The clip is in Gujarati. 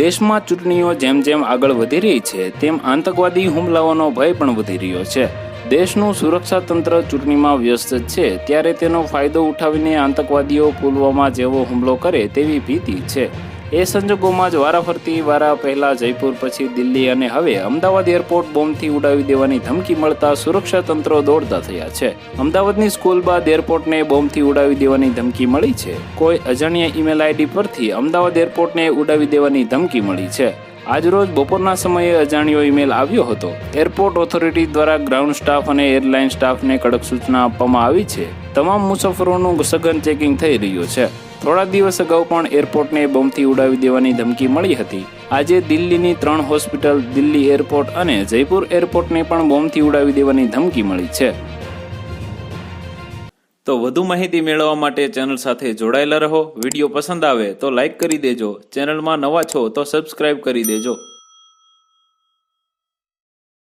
દેશમાં ચૂંટણીઓ જેમ જેમ આગળ વધી રહી છે તેમ આતંકવાદી હુમલાઓનો ભય પણ વધી રહ્યો છે। દેશનું સુરક્ષા તંત્ર ચૂંટણીમાં વ્યસ્ત છે ત્યારે તેનો ફાયદો ઉઠાવીને આતંકવાદીઓ પુલવામા જેવો હુમલો કરે તેવી ભીતિ છે। એ સંજોગોમાં જ વારાફરતી વારા પહેલા જયપુર, પછી દિલ્હી અને હવે અમદાવાદ એરપોર્ટ બોમ્બથી ઉડાવી દેવાની ધમકી મળતા સુરક્ષા તંત્રો દોડતા થયા છે। અમદાવાદની સ્કૂલ બાદ એરપોર્ટને બોમ્બથી ઉડાવી દેવાની ધમકી મળી છે। કોઈ અજાણ્યા ઈમેલ આઈડી પરથી અમદાવાદ એરપોર્ટને ઉડાવી દેવાની ધમકી મળી છે। આજરોજ બપોરના સમયે અજાણ્યો ઈમેલ આવ્યો હતો। એરપોર્ટ ઓથોરિટી દ્વારા ગ્રાઉન્ડ સ્ટાફ અને એરલાઇન સ્ટાફને કડક સૂચના આપવામાં આવી છે। તમામ મુસાફરોનું સઘન ચેકિંગ થઈ રહ્યું છે। થોડા દિવસ અગાઉ પણ એરપોર્ટને બોમ્બથી ઉડાવી દેવાની ધમકી મળી હતી। આજે દિલ્હીની 3 હોસ્પિટલ, દિલ્હી એરપોર્ટ અને જયપુર એરપોર્ટને પણ બોમ્બથી ઉડાવી દેવાની ધમકી મળી છે। તો વધુ માહિતી મેળવવા માટે ચેનલ સાથે જોડાયેલા રહો। વિડીયો પસંદ આવે તો લાઈક કરી દેજો। ચેનલમાં નવા છો તો સબસ્ક્રાઇબ કરી દેજો।